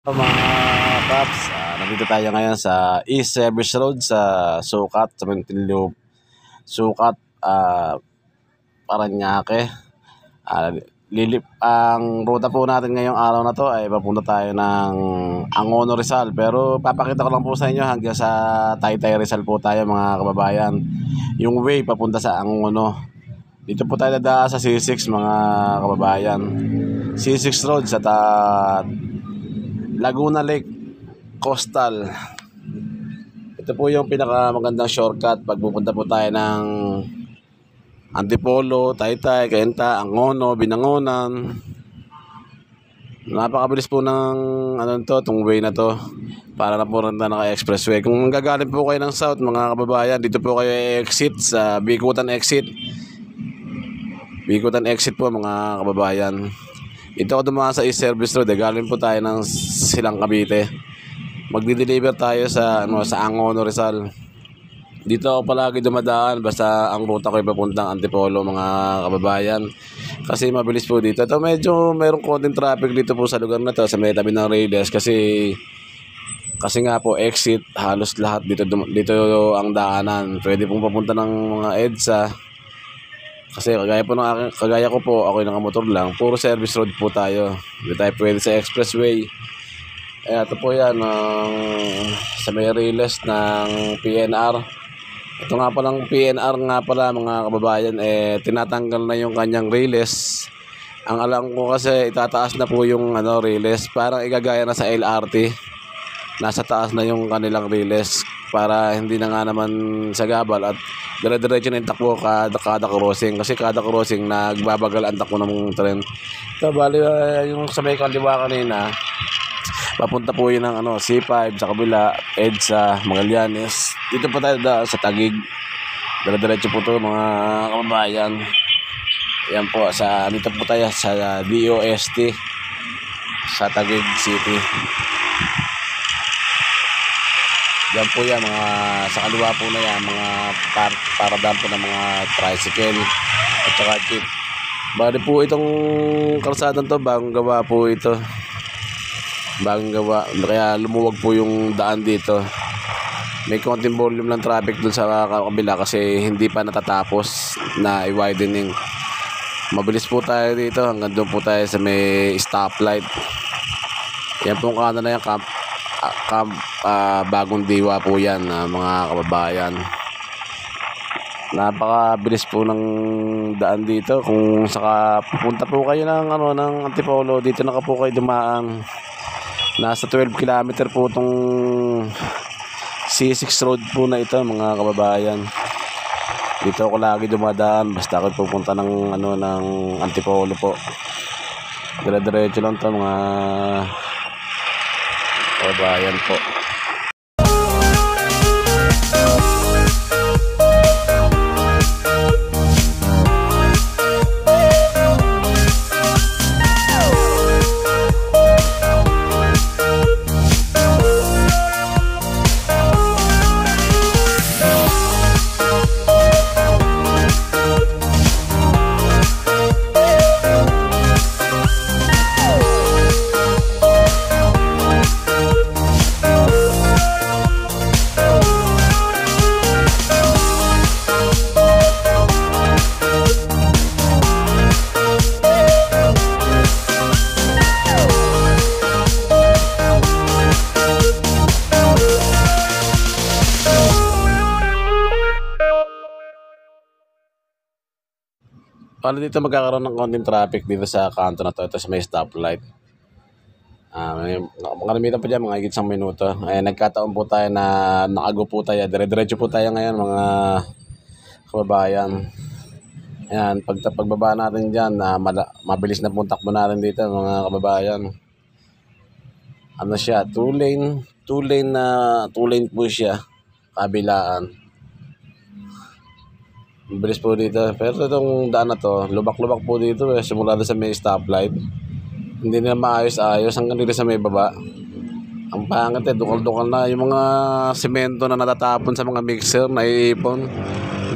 Mga Paps, nandito tayo ngayon sa East Service Road sa Sukat, sa Muntinlupa, Sukat, Parañaque. Ang ruta po natin ngayong araw na to ay papunta tayo ng Angono, Rizal. Pero papakita ko lang po sa inyo hanggang sa Taytay, Rizal po tayo mga kababayan. Yung way papunta sa Angono. Dito po tayo dadaan sa C6 mga kababayan. C6 Road sa Laguna Lake Coastal. Ito po yung pinakamagandang shortcut pag pupunta po tayo ng Antipolo, Taytay, Cainta, Angono, Binangonan. Napakabilis po ng itong way na to. Para na po rin naka-expressway. Kung gagaling po kayo ng south mga kababayan, dito po kayo exit sa Bikutan exit. Bikutan exit po mga kababayan. Ito ako dumaan sa East Service Road. Galing po tayo ng Silang Cavite. Magdi-deliver tayo sa Angono, Rizal. Dito ako palagi dumadaan basta ang ruta ko ay papuntang Antipolo mga kababayan. Kasi mabilis po dito. Ito medyo mayroong konting traffic dito po sa lugar na to sa may tabi ng Reyes kasi nga po exit halos lahat dito ang daanan. Pwede pong papunta ng mga EDSA. Kasi kagaya ko po, ako yung nakamotor lang, puro service road po tayo. Hindi tayo pwede sa expressway. Ito po yan, sa may Reyes ng PNR. Ito nga palang PNR nga pala mga kababayan, tinatanggal na yung kanyang Reyes. Ang alam ko kasi itataas na po yung Reyes, parang igagaya na sa LRT. Nasa taas na yung kanilang Reyes para hindi na nga naman sa gabal at dire-diretso na yung takbo kada crossing kasi kada crossing nagbabagal ang takbo ng tren. Ito bali yung sa may kaliwa kanina papunta po yun ng C5 sa kabila, EDSA, Magallanes. Dito po tayo sa Taguig. Dire-diretso po to mga kababayan. Yan po dito po tayo sa DOST sa Taguig City. Yan po yan, sa kaliwa po na yan, mga paradaan po ng mga tricycle at saka jeep. Bali po itong kalsadang to, bagong gawa po ito. Bagong gawa, kaya lumuwag po yung daan dito. May konting volume ng traffic dun sa kabila kasi hindi pa natatapos na i-widening. Mabilis po tayo dito, hanggang doon po tayo sa may stoplight. Yan po kanan na yan, Bagong Diwa po yan mga kababayan. Napakabilis po ng daan dito. Kung saka pupunta po kayo ng Antipolo, dito na po kayo dumaan. Nasa 12 km po itong C6 road po na ito mga kababayan. Dito ako lagi dumadaan basta ako pupunta ng Antipolo po. Dire-diretso lang to mga kababayan po. Paano dito magkakaroon ng konting traffic dito sa kanto na to? Ito sa may stoplight. Makaramitan po dyan, mga higit 1 minuto. Nagkataon po tayo na nakago po tayo. Dire-diretso po tayo ngayon mga kababayan. Ayan, pagbaba natin dyan, mabilis na po takbo natin dito mga kababayan. Siya, 2 lane po siya, kabilaan. Mabilis po dito. Pero itong daan na to, lubak-lubak po dito simula sa may stoplight. Hindi na maayos-ayos hanggang dito sa may baba. Ang pangit dukal-dukal na. Yung mga semento na natatapon sa mga mixer, naiipon.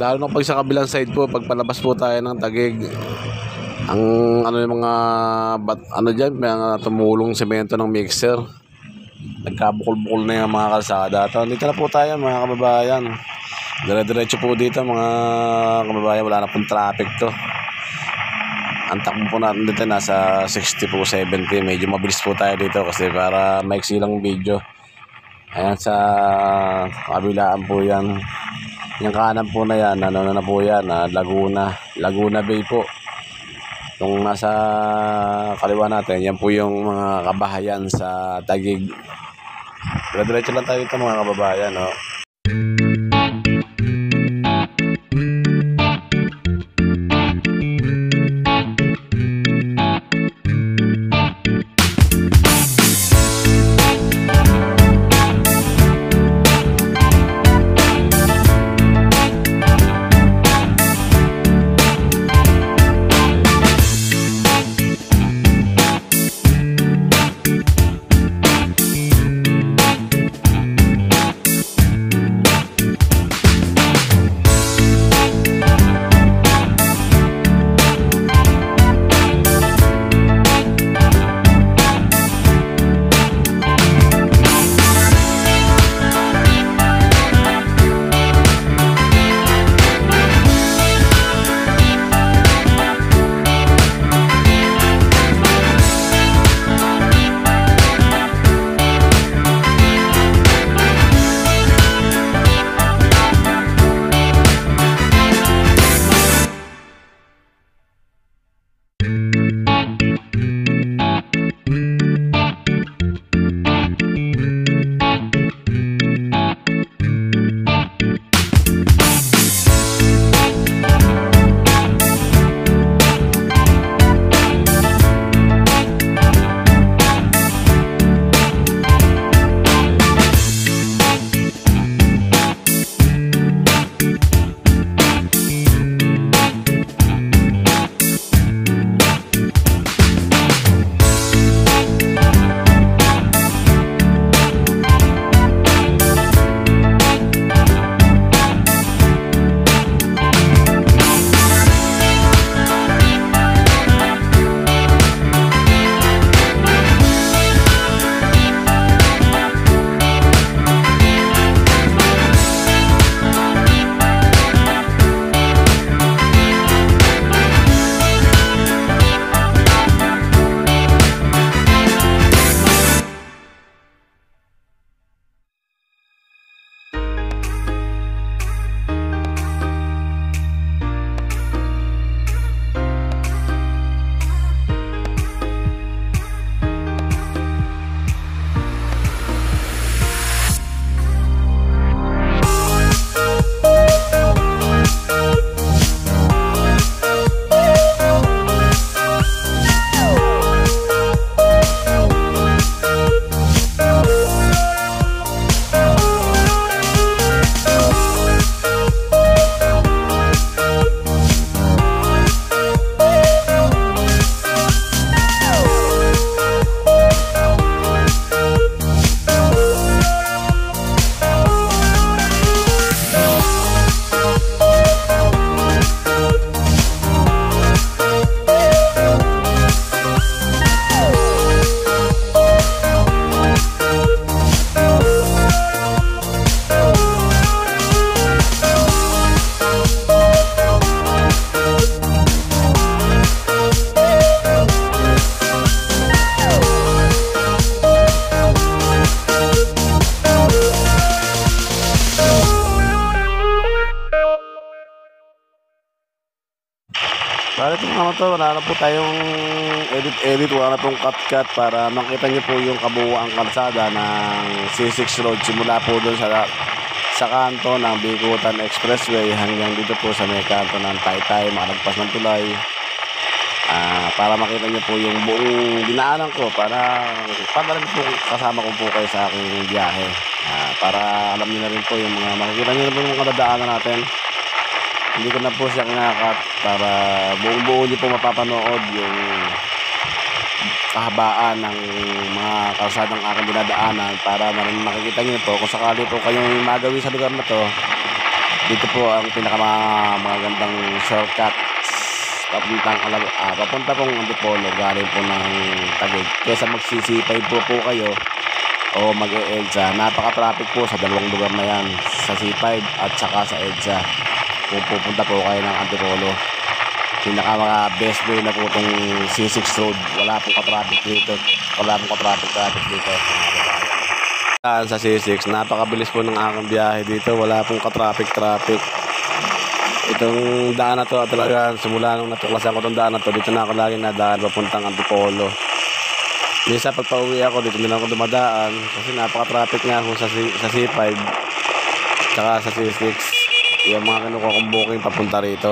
Lalo na pag sa kabilang side po, pag palabas po tayo ng Taguig. Ang yung mga diyan, may tumulong semento ng mixer. nagkabukol-bukol na yung mga kalsada. At dito na po tayo mga kababayan. Dire-diretso po dito mga kababayan, wala na pong traffic to. Ang takbo po natin dito nasa 60 po, 70. Medyo mabilis po tayo dito kasi para maiksi lang video. Ayan sa kabilaan po yan. Yung kanan po na yan, ano na po yan, Laguna Bay po. Kung nasa kaliwa natin, yan po yung mga kabahayan sa Taguig. Dire-diretso lang tayo dito mga kababayan, no? Bale itong mga to, wala na po tayong edit, wala na pong cut para makita nyo po yung kabuuang kalsada ng C6 Road simula po doon sa kanto ng Bikutan Expressway hanggang dito po sa may kanto ng Taytay, makalagpas ng tulay. Para makita nyo po yung buong dinaanan ko para rin po kasama ko po kayo sa aking biyahe. Para alam nyo na rin po yung mga makikita nyo na po yung kadadaanan natin. Hindi ko na po siya kinakat para buong-buo nyo po mapapanood yung kahabaan ng mga kalsadang aking dinadaanan para makikita nyo po kung sakali po kayong magawin sa lugar na to. Dito po ang pinakamagandang shortcut papunta pong Antipolo galing po ng Taguig. Kesa magsisipay po kayo o mag-EDSA. Napaka-traffic po sa dalawang lugar na yan, sa C5 at saka sa EDSA. Kung pupunta po kayo ng Antipolo, pinaka mga best way na po itong C6 road. Wala pong ka-traffic dito. Traffic dito. Sa C6, napakabilis po ng aking biyahe dito. Wala pong ka-traffic. Itong daan na to talaga, simula nung natuklasan ko itong daan na to, dito na ako lagi nadaan papuntang Antipolo. Minsan pag pauwi ako, dito na ako dumadaan kasi napaka-traffic nga ako sa C5 tsaka sa C6. Yung mga kinukuha kong booking papunta rito.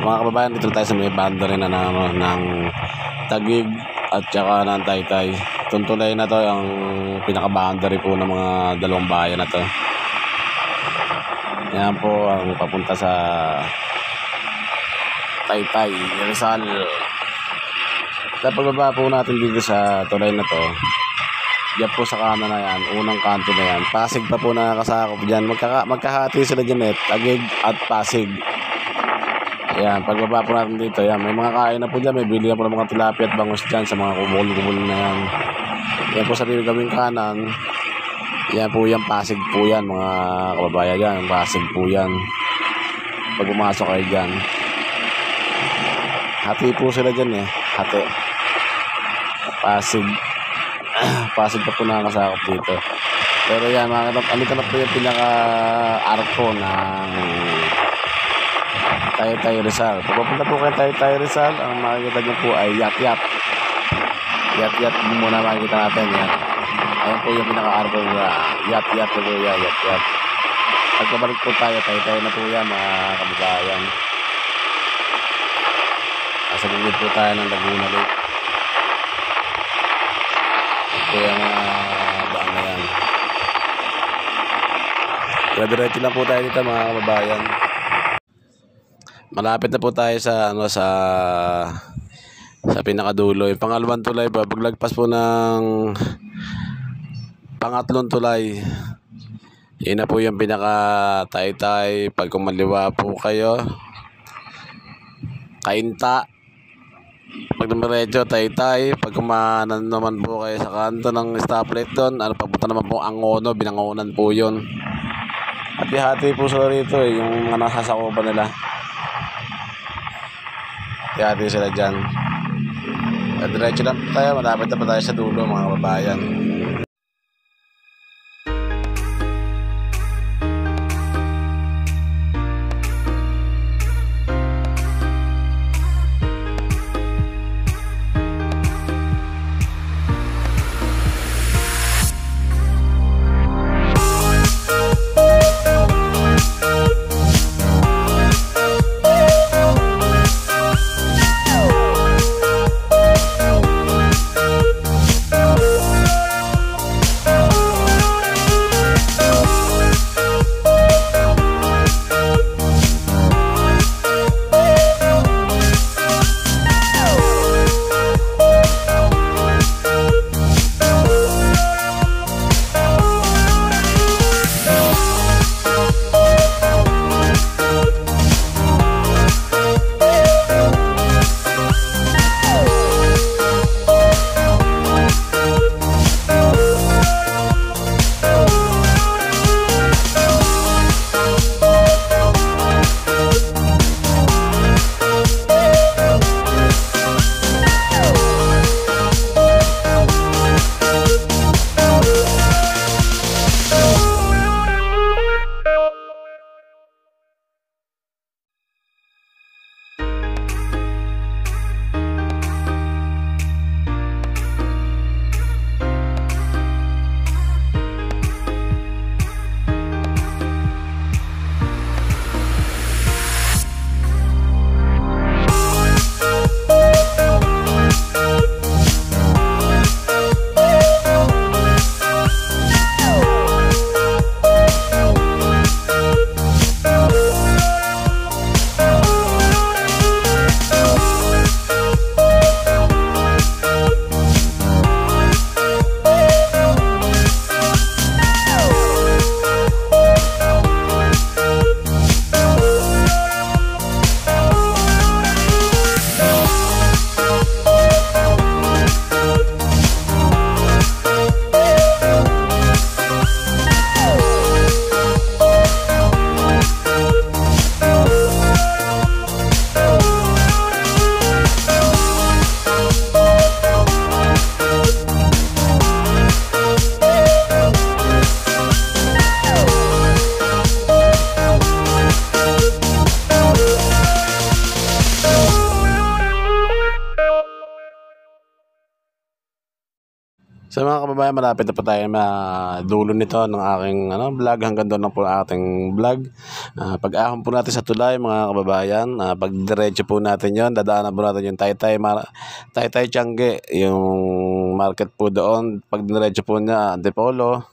Mga kababayan, dito tayo sa may boundary na ng Taguig at saka ng Taytay. Tuntulay na to ang pinaka-boundary po ng mga dalawang bayan na to. Yan po ang papunta sa Taytay, Rizal. Sa pagbaba po natin dito sa tulay na to, diyan po sa kanan na yan, unang kanto na yan, Pasig pa po nakakasakop dyan. Magkahati sila dyan Taguig at Pasig. Ayan, pagbaba po natin dito, yan, may mga kain na po dyan, may bili na po ng mga tilapia at bangus dyan sa mga kumul-kumul na yan. Yan po sa gawing kanan, yan po yan, Pasig po yan, mga kababayan yan, Pasig po yan. Pag pumasok kayo dyan, hati po sila dyan hati. Pasig. Pasig pa po nakakasakop dito. Pero yan, mga alito na po yung pinaka-arko ng Taytay Rizal. Pag papunta po kayo Taytay Rizal, ang makikita nyo po ay Yat-Yat. Yat-Yat muna makikita natin yan. Ayan po yung pinaka-arko na Yat-Yat po yan, Yat-Yat. Pagkabalik po tayo, Taytay na po yan, mga kababayan. Nasa gilid po tayo ng Laguna Lake. Ito yung daan na yan. Diretso lang po tayo dito, mga kababayan. Malapit na po tayo sa sa pinakadulo. Yung pangalawang tulay ba, paglagpas po ng pangatlong tulay, yun na po yung pinaka Taytay. Pag kumaliwa po kayo, Kainta. Pag dumiretso, Taytay. Pag kumanan naman po kayo sa kanto ng stoplight doon, papunta naman po Angono, Binangonan po yun. Hati-hati po sila rito yung mga nasasakupan nila. Hati-hati sila dyan. Diretso lang tayo, malapit na pa tayo sa dulo, mga kababayan. Sa mga kababayan, malapit na po tayo dulo nito ng aking vlog. Hanggang doon lang po ang ating vlog. Pag-ahon po natin sa tulay mga kababayan, pag diretso po natin yon, dadaanan po natin yung Taytay Tiangge, yung market po doon. Pag diretso po niya, Antipolo.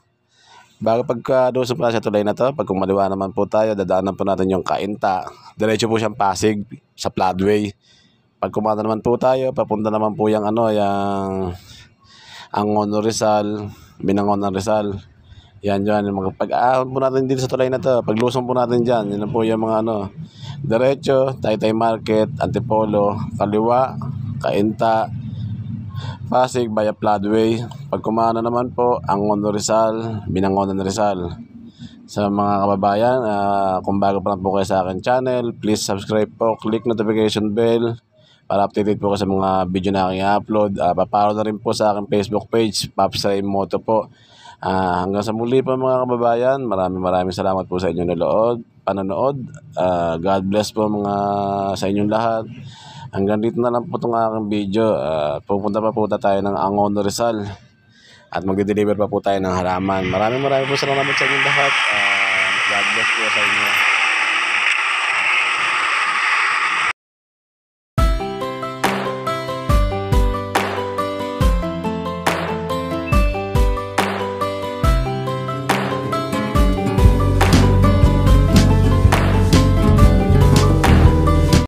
Bago pagka-doon po sa tulay na to, pag kumaliwa naman po tayo, dadaanan po natin yung Cainta. Diretso po siyang Pasig sa Floodway. Pag kumana naman po tayo, papunta naman po yung Angono Rizal, Binangonan Rizal. Yan, yung pag-ahon po natin dito sa tulay na to. Paglusong po natin dyan, yun po yung mga diretso, Taytay Market, Antipolo, kaliwa, Cainta, Pasig, via Floodway. Pag kumana naman po, Angono Rizal, Binangonan Rizal. Sa mga kababayan, kung bago pa lang po kayo sa akin channel, please subscribe po, click notification bell para updated po kayo sa mga video na aking upload. Paparo na rin po sa aking Facebook page, Pops Ray Moto po. Hanggang sa muli po mga kababayan, maraming salamat po sa inyong panonood. God bless po sa inyong lahat. Hanggang dito na lang po itong aking video. Pupunta pa po tayo ng Angono Rizal at magde-deliver pa po tayo ng halaman. Maraming po salamat sa inyong lahat. God bless po sa inyo.